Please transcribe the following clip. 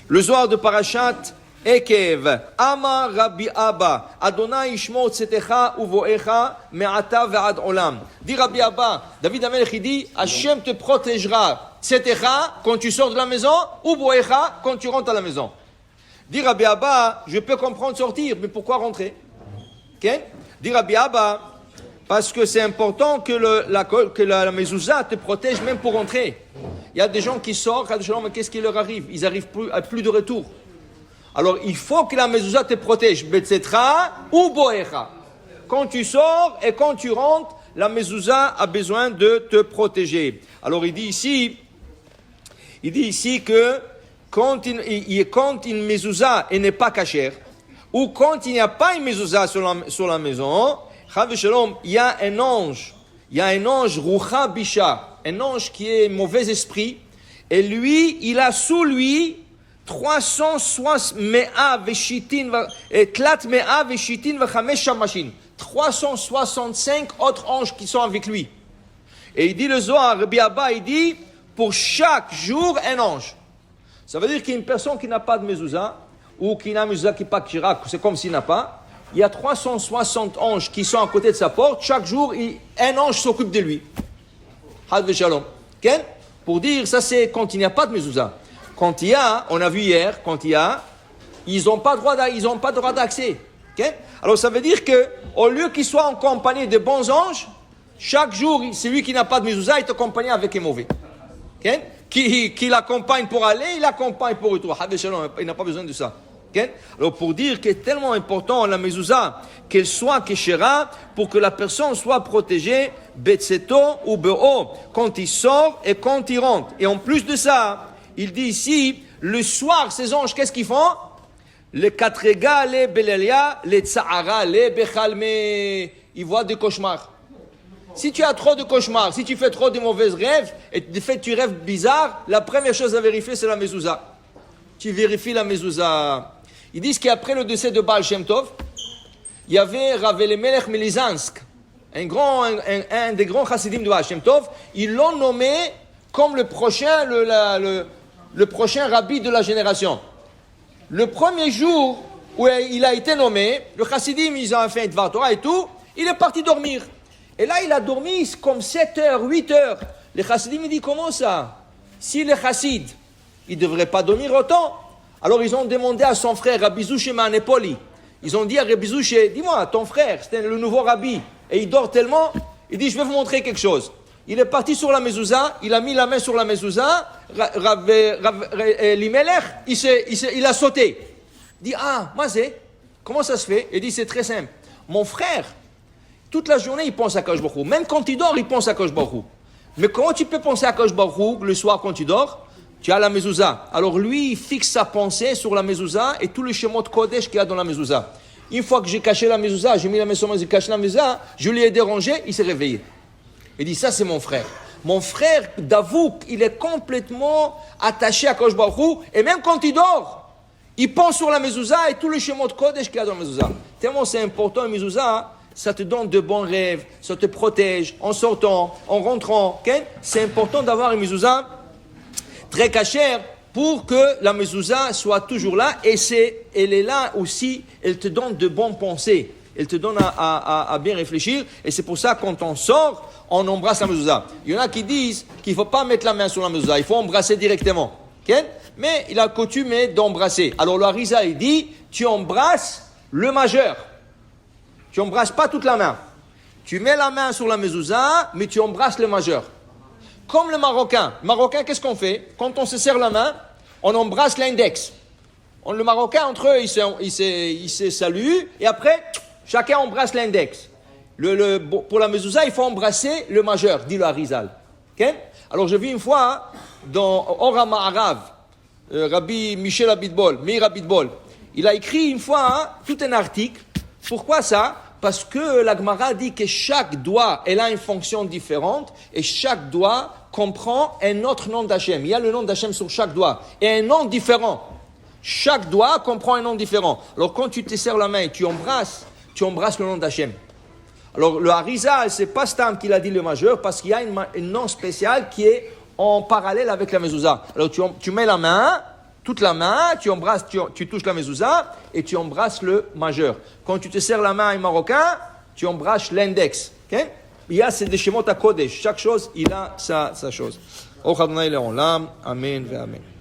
Le Zohar de Parashat Ekev, Amar Rabbi Abba, Adonai Ishmo Tzetecha Uvoecha Me'ata Ve'ad Olam. Dit Rabbi Abba, David Amelech, il dit, Hachem te protégera, Tzetecha, quand tu sors de la maison, Uvoecha, quand tu rentres à la maison. Dit Rabbi Abba, je peux comprendre sortir, mais pourquoi rentrer? Okay? Dit Rabbi Abba, parce que c'est important que la mezouza te protège même pour rentrer. Il y a des gens qui sortent, mais qu'est-ce qui leur arrive? Ils n'arrivent plus à plus de retour. Alors il faut que la mezouza te protège. Betzetra ou boecha. Quand tu sors et quand tu rentres, la mezouza a besoin de te protéger. Alors il dit ici que quand une mezouza n'est pas cachère, ou quand il n'y a pas une mezouza sur la maison, il y a un ange, Rucha Bisha, un ange qui est mauvais esprit, et lui, il a sous lui 365 autres anges qui sont avec lui. Et il dit le Zohar, Rabbi Abba, il dit, pour chaque jour, un ange. Ça veut dire qu'il y a une personne qui n'a pas de mezouza, ou qui n'a une mezouza qui n'est pas kshira, c'est comme s'il n'a pas. Il y a 360 anges qui sont à côté de sa porte. Chaque jour, un ange s'occupe de lui. Had Shalom. Okay? Pour dire, ça c'est quand il n'y a pas de mezouza. Quand il y a, on a vu hier, ils n'ont pas droit d'accès. Okay? Alors ça veut dire que, au lieu qu'ils soient en compagnie de bons anges, chaque jour, celui qui n'a pas de mezouza est accompagné avec un mauvais. Okay? Qui l'accompagne pour aller, il l'accompagne pour retour. Had Shalom, il n'a pas besoin de ça. Okay? Alors pour dire qu'il est tellement important la mezouza qu'elle soit keshera pour que la personne soit protégée betseto ou be'o quand il sort et quand il rentre. Et en plus de ça, il dit ici le soir ces anges qu'est-ce qu'ils font? Les katrega, les belelia, les tsahara, les bechalme, ils voient des cauchemars. Si tu as trop de cauchemars, si tu fais trop de mauvais rêves et de fait tu rêves bizarre, la première chose à vérifier c'est la mezouza. Tu vérifies la mezouza. Ils disent qu'après le décès de Baal Shem Tov, il y avait Rav Elimelech Melizansk, un des grands chassidim de Baal Shem Tov. Ils l'ont nommé comme le prochain rabbi de la génération. Le premier jour où il a été nommé, le chassidim, ils ont fait un Dvar Torah et tout, il est parti dormir. Et là, il a dormi comme 7 heures, 8 heures. Les chassidim, ils disent, comment ça? Si les chassid, ils ne devraient pas dormir autant. Alors ils ont demandé à son frère, Rabbi Zouché Manepoli, ils ont dit à Rabbi Zouché, dis-moi, ton frère, c'était le nouveau rabbi, et il dort tellement, il dit, je vais vous montrer quelque chose. Il est parti sur la mezouza, il a mis la main sur la mezouza, Limelech, il a sauté. Il dit, Mazé, comment ça se fait? Il dit, c'est très simple. Mon frère, toute la journée, il pense à Kadosh Baruch Hu. Même quand il dort, il pense à Kadosh Baruch Hu. Mais comment tu peux penser à Kadosh Baruch Hu le soir quand tu dors? Tu as la mezouza. Alors lui, il fixe sa pensée sur la mezouza et tout le shemot kodesh qu'il y a dans la mezouza. Une fois que j'ai caché la mezouza, j'ai mis la main sur la mezouza, j'ai caché la mezouza, je lui ai dérangé, il s'est réveillé. Il dit, ça c'est mon frère. Mon frère, Davouk, il est complètement attaché à Kadosh Baruch Hu, et même quand il dort, il pense sur la mezouza et tout le shemot kodesh qu'il y a dans la mezouza. Tellement c'est important, la mezouza, ça te donne de bons rêves, ça te protège en sortant, en rentrant. Okay? C'est important d'avoir une mezouza très cachère pour que la mezouza soit toujours là et elle est là aussi, elle te donne de bonnes pensées, elle te donne à bien réfléchir et c'est pour ça quand on sort, on embrasse la mezouza. Il y en a qui disent qu'il ne faut pas mettre la main sur la mezouza, il faut embrasser directement. Okay? Mais il a coutume d'embrasser. Alors le Harizal il dit, tu embrasses le majeur, tu embrasses pas toute la main. Tu mets la main sur la mezouza, mais tu embrasses le majeur. Comme le Marocain. Marocain, qu'est-ce qu'on fait? Quand on se serre la main, on embrasse l'index. Le Marocain, entre eux, ils se saluent, et après, chacun embrasse l'index. Pour la mezouza, il faut embrasser le majeur, dit le Harizal. Okay? Alors, je vis une fois, dans Orama Arav, Rabbi Michel Abitbol, Meir Abitbol, il a écrit une fois tout un article. Pourquoi ça? Parce que la Gemara dit que chaque doigt, elle a une fonction différente et chaque doigt comprend un autre nom d'Hachem. Il y a le nom d'Hachem sur chaque doigt et un nom différent. Chaque doigt comprend un nom différent. Alors quand tu te serres la main et tu embrasses le nom d'Hachem. Alors le Harizal, c'est pas Stam qu'il a dit le majeur parce qu'il y a un nom spécial qui est en parallèle avec la mezouza. Alors tu mets la main, toute la main, tu touches la mezouza et tu embrasses le majeur. Quand tu te serres la main en marocain, tu embrasses l'index. Okay? Il y a c'est des Shemot HaKodesh. Chaque chose, il a sa chose. Amen ve Amen.